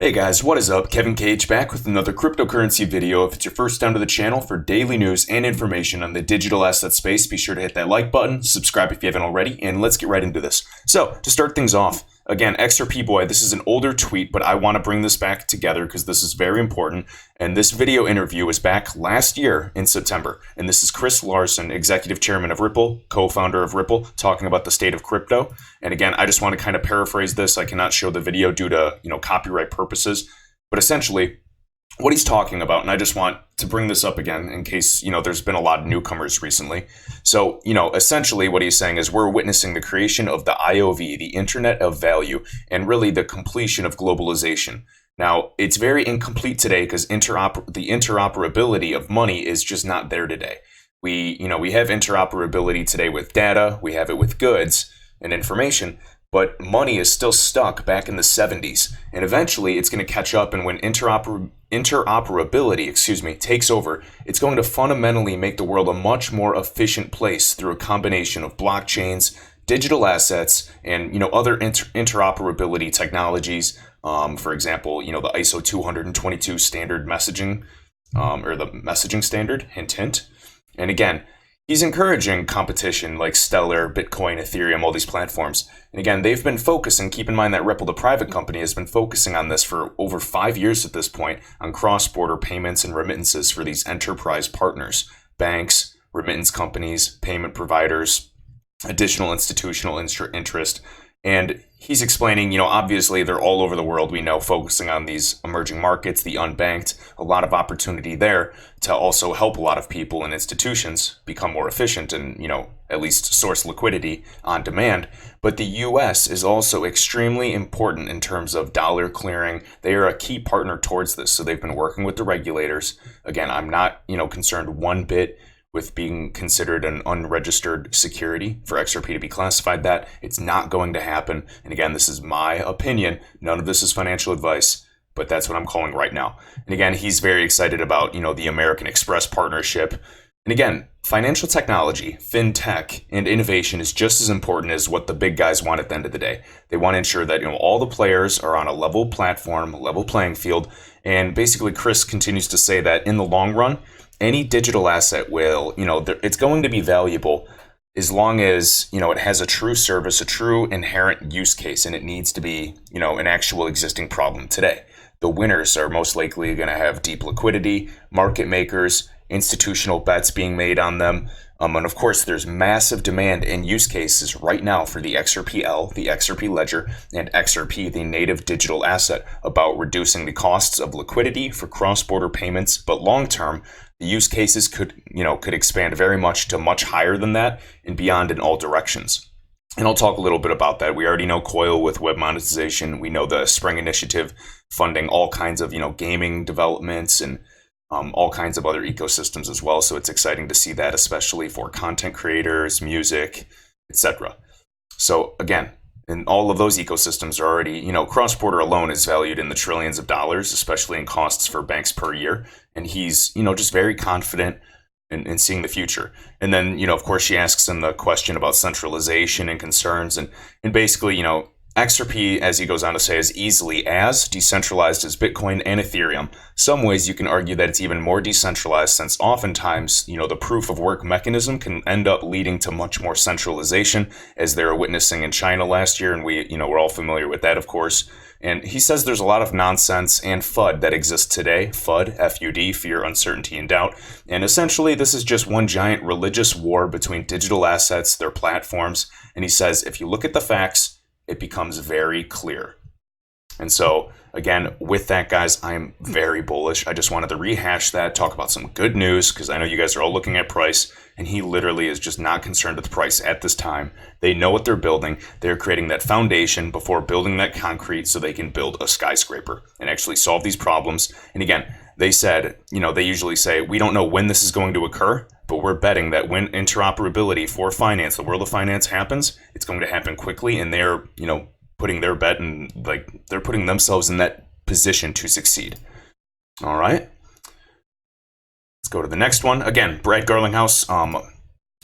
Hey guys, what is up? Kevin Cage back with another cryptocurrency video. If it's your first time to the channel for daily news and information on the digital asset space, be sure to hit that like button, subscribe if you haven't already, and let's get right into this. So, to start things off, again, XRP boy, this is an older tweet, but I want to bring this back together because this is very important. And this video interview was back last year in September. And this is Chris Larsen, executive chairman of Ripple, co-founder of Ripple, talking about the state of crypto. And again, I just want to kind of paraphrase this. I cannot show the video due to, copyright purposes. But essentially, what he's talking about, and I just want to bring this up again in case, there's been a lot of newcomers recently. So, essentially what he's saying is we're witnessing the creation of the IOV, the Internet of Value, and really the completion of globalization. Now, it's very incomplete today because the interoperability of money is just not there today. We have interoperability today with data, we have it with goods and information, but money is still stuck back in the 70s. And eventually it's going to catch up, and when interoperability, takes over, it's going to fundamentally make the world a much more efficient place through a combination of blockchains, digital assets, and other interoperability technologies. For example, the ISO 222 standard messaging, or the messaging standard, hint, hint. And again, he's encouraging competition like Stellar, Bitcoin, Ethereum, all these platforms. And again, they've been focusing, keep in mind that Ripple, the private company, has been focusing on this for over 5 years at this point, on cross-border payments and remittances for these enterprise partners, banks, remittance companies, payment providers, additional institutional interest. And he's explaining, obviously they're all over the world, we know, focusing on these emerging markets, the unbanked, a lot of opportunity there to also help a lot of people and institutions become more efficient and, at least source liquidity on demand. But the US is also extremely important in terms of dollar clearing. They are a key partner towards this. So they've been working with the regulators. Again, I'm not, concerned one bit with being considered an unregistered security for XRP to be classified that. It's not going to happen. And again, this is my opinion. None of this is financial advice, but that's what I'm calling right now. And again, he's very excited about, the American Express partnership. And again, financial technology, fintech, and innovation is just as important as what the big guys want at the end of the day. They want to ensure that, all the players are on a level platform, level playing field. And basically, Chris continues to say that in the long run, any digital asset will, it's going to be valuable as long as, it has a true service, a true inherent use case, and it needs to be, an actual existing problem today. The winners are most likely going to have deep liquidity, market makers, institutional bets being made on them. And of course, there's massive demand and use cases right now for the XRPL, the XRP ledger, and XRP, the native digital asset, about reducing the costs of liquidity for cross-border payments. But long-term, the use cases could expand very much to much higher than that and beyond in all directions. And I'll talk a little bit about that. We already know Coil with web monetization. We know the Spring Initiative funding all kinds of, gaming developments and all kinds of other ecosystems as well. So it's exciting to see that, especially for content creators, music, etc. So again, and all of those ecosystems are already, cross-border alone is valued in the trillions of dollars, especially in costs for banks per year. And he's, just very confident in seeing the future. And then, of course, she asks him the question about centralization and concerns. And basically, XRP, as he goes on to say, is easily as decentralized as Bitcoin and Ethereum. Some ways you can argue that it's even more decentralized, since oftentimes, the proof of work mechanism can end up leading to much more centralization, as they were witnessing in China last year. And we're all familiar with that, of course. And he says there's a lot of nonsense and FUD that exists today. FUD, F-U-D, fear, uncertainty, and doubt. And essentially, this is just one giant religious war between digital assets, their platforms. And he says, if you look at the facts, it becomes very clear. And so, again, with that, guys, I'm very bullish. I just wanted to rehash that, talk about some good news, because I know you guys are all looking at price, and he literally is just not concerned with the price at this time. They know what they're building. They're creating that foundation before building that concrete so they can build a skyscraper and actually solve these problems. And again, they said, they usually say, we don't know when this is going to occur, but we're betting that when interoperability for finance, the world of finance happens, it's going to happen quickly, and they're, putting their bet and they're putting themselves in that position to succeed. All right. Let's go to the next one. Again, Brad Garlinghouse,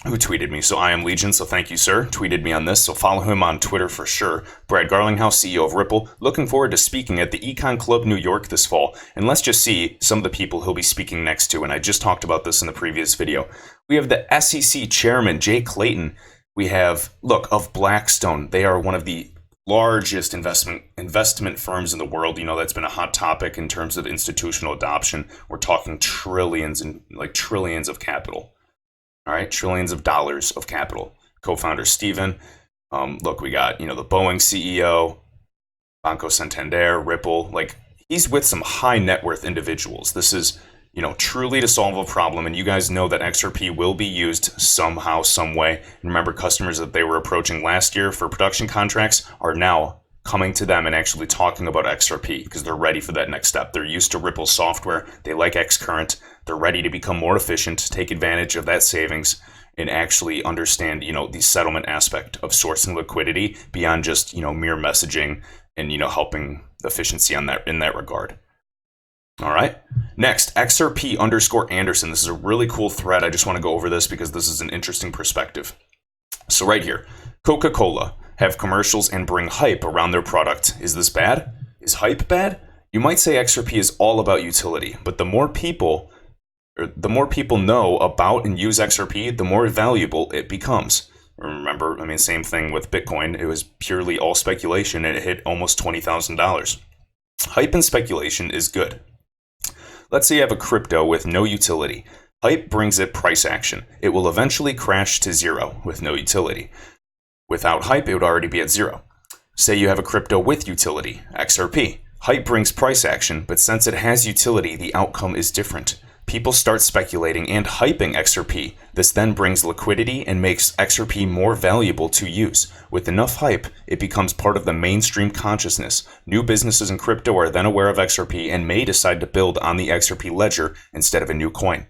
who tweeted me. So I am Legion, so thank you, sir. Tweeted me on this, so follow him on Twitter for sure. Brad Garlinghouse, CEO of Ripple, looking forward to speaking at the Econ Club New York this fall. And let's just see some of the people he'll be speaking next to. And I just talked about this in the previous video. We have the SEC chairman, Jay Clayton. We have, look, of Blackstone. They are one of the largest investment firms in the world. You know, that's been a hot topic in terms of institutional adoption. We're talking trillions and trillions of capital. All right, trillions of dollars of capital. Co-founder Steven. Look, we got, the Boeing CEO, Banco Santander, Ripple. He's with some high net worth individuals. This is, truly to solve a problem. And you guys know that XRP will be used somehow, some way. And remember, customers that they were approaching last year for production contracts are now coming to them and actually talking about XRP because they're ready for that next step. They're used to Ripple software. They like Xcurrent. They're ready to become more efficient, take advantage of that savings, and actually understand, the settlement aspect of sourcing liquidity beyond just, mere messaging and, helping efficiency in that regard. All right. Next, XRP_Anderson. This is a really cool thread. I just want to go over this because this is an interesting perspective. So right here, Coca-Cola have commercials and bring hype around their product. Is this bad? Is hype bad? You might say XRP is all about utility, but the more people know about and use XRP, the more valuable it becomes. Remember, same thing with Bitcoin. It was purely all speculation and it hit almost $20,000. Hype and speculation is good. Let's say you have a crypto with no utility. Hype brings it price action. It will eventually crash to zero with no utility. Without hype, it would already be at zero. Say you have a crypto with utility, XRP. Hype brings price action, but since it has utility, the outcome is different. People start speculating and hyping XRP. This then brings liquidity and makes XRP more valuable to use. With enough hype, it becomes part of the mainstream consciousness. New businesses in crypto are then aware of XRP and may decide to build on the XRP ledger instead of a new coin.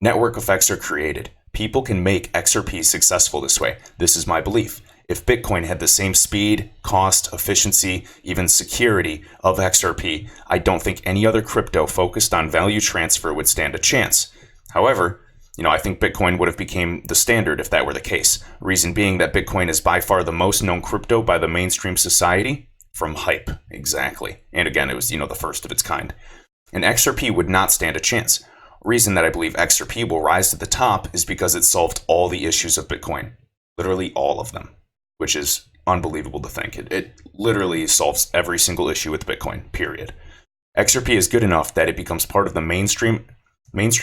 Network effects are created. People can make XRP successful this way. This is my belief. If Bitcoin had the same speed, cost, efficiency, even security of XRP, I don't think any other crypto focused on value transfer would stand a chance. However, I think Bitcoin would have become the standard if that were the case. Reason being that Bitcoin is by far the most known crypto by the mainstream society from hype. Exactly. And again, it was, the first of its kind. And XRP would not stand a chance. Reason that I believe XRP will rise to the top is because it solved all the issues of Bitcoin. Literally all of them. Which is unbelievable to think. It literally solves every single issue with Bitcoin, period. XRP is good enough that it becomes part of the mainstream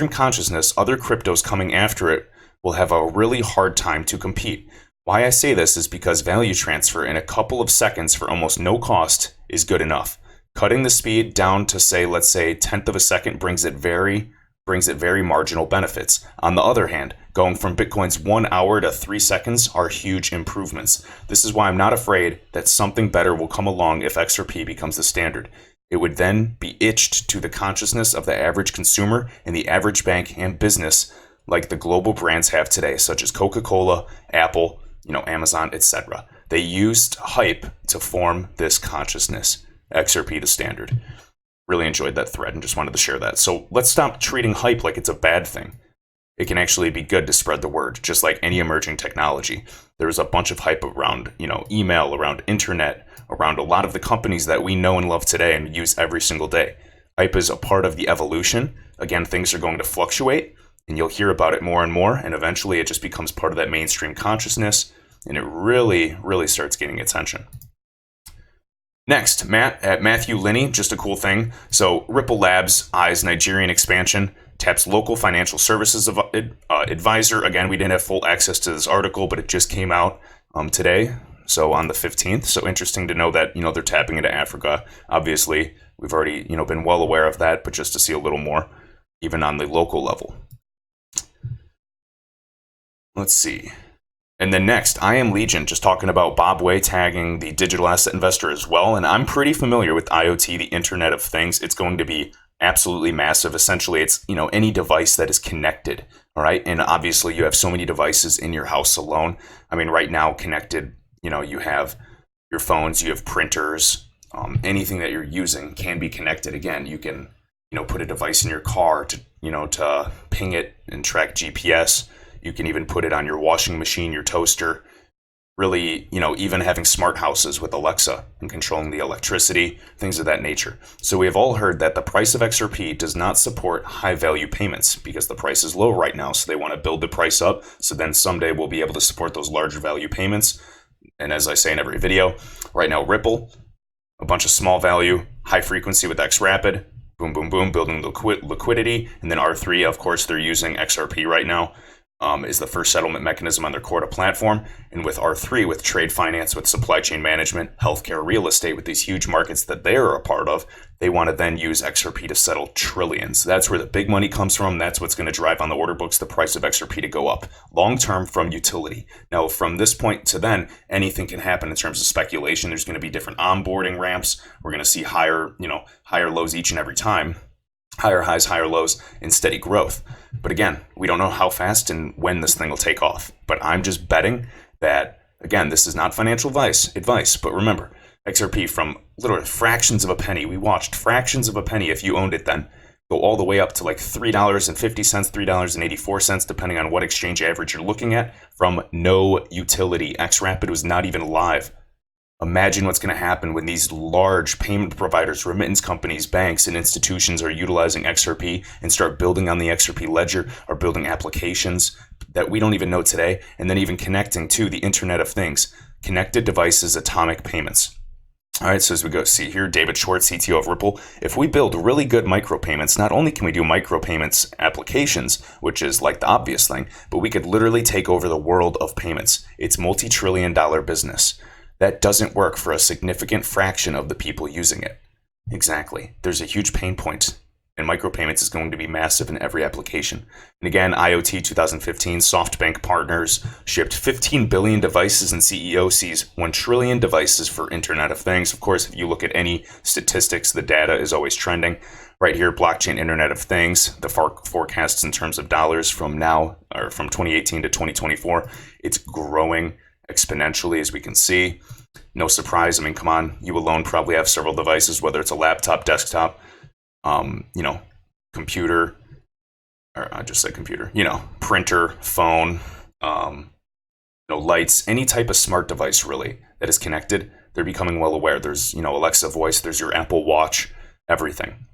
consciousness. Other cryptos coming after it will have a really hard time to compete. Why I say this is because value transfer in a couple of seconds for almost no cost is good enough. Cutting the speed down to let's say 1/10 of a second brings it very marginal benefits. On the other hand, going from Bitcoin's 1 hour to 3 seconds are huge improvements. This is why I'm not afraid that something better will come along if XRP becomes the standard. It would then be itched to the consciousness of the average consumer and the average bank and business like the global brands have today, such as Coca-Cola, Apple, Amazon, etc. They used hype to form this consciousness. XRP the standard. Really enjoyed that thread and just wanted to share that. So let's stop treating hype like it's a bad thing. It can actually be good to spread the word, just like any emerging technology. There's a bunch of hype around, email, around internet, around a lot of the companies that we know and love today and use every single day. Hype is a part of the evolution. Again, things are going to fluctuate and you'll hear about it more and more. And eventually it just becomes part of that mainstream consciousness and it really, really starts gaining attention. Next, Matthew Linney, just a cool thing. So Ripple Labs eyes Nigerian expansion, taps local financial services advisor. Again, we didn't have full access to this article, but it just came out today, so on the 15th. So interesting to know that, they're tapping into Africa. Obviously, we've already, been well aware of that, but just to see a little more, even on the local level. Let's see. And then next, I am Legion, just talking about Bob Way tagging the digital asset investor as well. And I'm pretty familiar with IoT, the Internet of Things. It's going to be absolutely massive. Essentially, it's, any device that is connected, all right? And obviously, you have so many devices in your house alone. Right now, connected, you have your phones, you have printers, anything that you're using can be connected. Again, you can, put a device in your car to, to ping it and track GPS. You can even put it on your washing machine, your toaster, really, even having smart houses with Alexa and controlling the electricity, things of that nature. So we have all heard that the price of XRP does not support high value payments because the price is low right now. So they want to build the price up. So then someday we'll be able to support those larger value payments. And as I say in every video, right now Ripple, a bunch of small value, high frequency with XRapid, boom, boom, boom, building liquidity. And then R3, of course, they're using XRP right now. Is the first settlement mechanism on their Corda platform. And with R3, with trade finance, with supply chain management, healthcare, real estate, with these huge markets that they're a part of, they want to then use XRP to settle trillions. That's where the big money comes from. That's what's going to drive on the order books the price of XRP to go up long term from utility. Now, from this point to then, anything can happen in terms of speculation. There's going to be different onboarding ramps. We're going to see higher lows each and every time. Higher highs, higher lows, and steady growth. But again, we don't know how fast and when this thing will take off. But I'm just betting that, again, this is not financial advice. But remember, XRP from literally fractions of a penny. We watched fractions of a penny if you owned it then. Go all the way up to like $3.50, $3.84, depending on what exchange average you're looking at, from no utility. XRapid was not even live. Imagine what's going to happen when these large payment providers, remittance companies, banks, and institutions are utilizing XRP and start building on the XRP ledger or building applications that we don't even know today, and then even connecting to the Internet of Things, connected devices, atomic payments. All right, so as we go see here, David Schwartz, CTO of Ripple, if we build really good micropayments, not only can we do micropayments applications, which is like the obvious thing, but we could literally take over the world of payments. It's multi-trillion-dollar business. That doesn't work for a significant fraction of the people using it. Exactly. There's a huge pain point, and micropayments is going to be massive in every application. And again, IoT 2015, SoftBank partners shipped 15 billion devices, and CEO sees 1 trillion devices for Internet of Things. Of course, if you look at any statistics, the data is always trending. Right here, blockchain Internet of Things, the forecasts in terms of dollars from now, or from 2018 to 2024, it's growing exponentially, as we can see. No surprise. I mean, come on, you alone probably have several devices, whether it's a laptop, desktop, computer, or I just said computer, printer, phone, lights, any type of smart device really that is connected. They're becoming well aware. There's, Alexa voice, there's your Apple Watch, everything.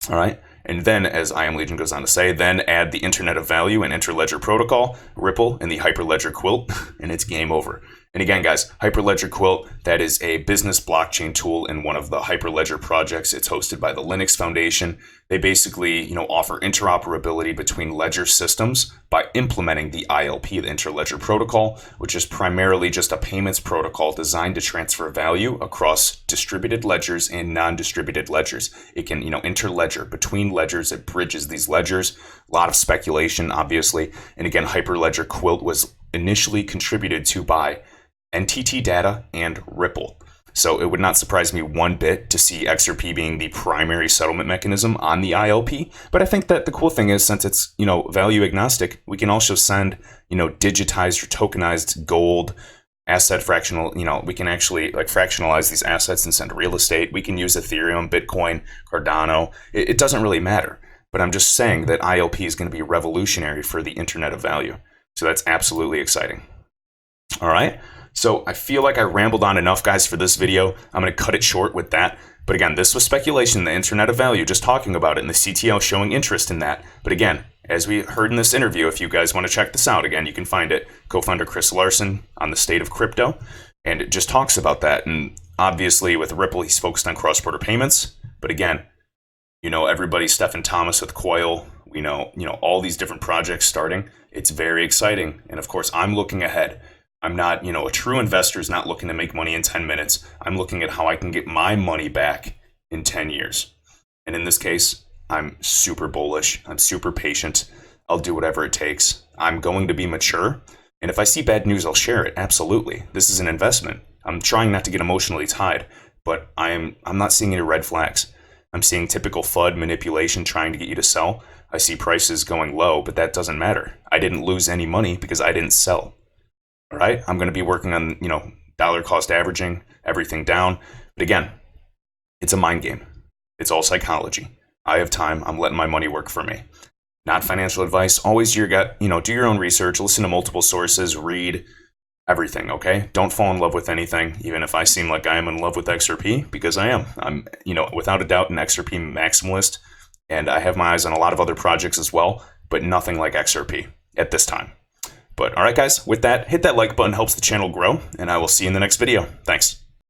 All right. And then, as I Am Legion goes on to say, then add the Internet of Value and Interledger Protocol, Ripple, and the Hyperledger Quilt, and it's game over. And again, guys, Hyperledger Quilt, that is a business blockchain tool in one of the Hyperledger projects. It's hosted by the Linux Foundation. They basically, offer interoperability between ledger systems by implementing the ILP, the Interledger Protocol, which is primarily just a payments protocol designed to transfer value across distributed ledgers and non-distributed ledgers. It can, interledger between ledgers. It bridges these ledgers. A lot of speculation, obviously. And again, Hyperledger Quilt was initially contributed to by NTT Data and Ripple. So it would not surprise me one bit to see XRP being the primary settlement mechanism on the ILP. But I think that the cool thing is, since it's, value agnostic, we can also send, digitized or tokenized gold, asset fractional, we can actually fractionalize these assets and send real estate. We can use Ethereum, Bitcoin, Cardano. It doesn't really matter. But I'm just saying that ILP is going to be revolutionary for the Internet of Value. So that's absolutely exciting. All right. So I feel like I rambled on enough, guys, for this video. I'm going to cut it short with that. But again, this was speculation, the Internet of Value, just talking about it, and the CTO showing interest in that. But again, as we heard in this interview, if you guys want to check this out, again, you can find it, co-founder Chris Larson on the State of Crypto, and it just talks about that. And obviously with Ripple, he's focused on cross-border payments. But again, everybody, Stephen Thomas with Coil, all these different projects starting. It's very exciting. And of course, I'm looking ahead. I'm not, a true investor is not looking to make money in 10 minutes. I'm looking at how I can get my money back in 10 years. And in this case, I'm super bullish. I'm super patient. I'll do whatever it takes. I'm going to be mature. And if I see bad news, I'll share it. Absolutely. This is an investment. I'm trying not to get emotionally tied, but I'm not seeing any red flags. I'm seeing typical FUD manipulation trying to get you to sell. I see prices going low, but that doesn't matter. I didn't lose any money because I didn't sell. All right, I'm going to be working on, dollar cost averaging, everything down. But again, it's a mind game. It's all psychology. I have time. I'm letting my money work for me. not financial advice. Always do your own research, listen to multiple sources, read everything, okay? Don't fall in love with anything, even if I seem like I am in love with XRP, because I am. I'm, without a doubt, an XRP maximalist, and I have my eyes on a lot of other projects as well, but nothing like XRP at this time. But all right, guys, with that, hit that like button, helps the channel grow, and I will see you in the next video. Thanks.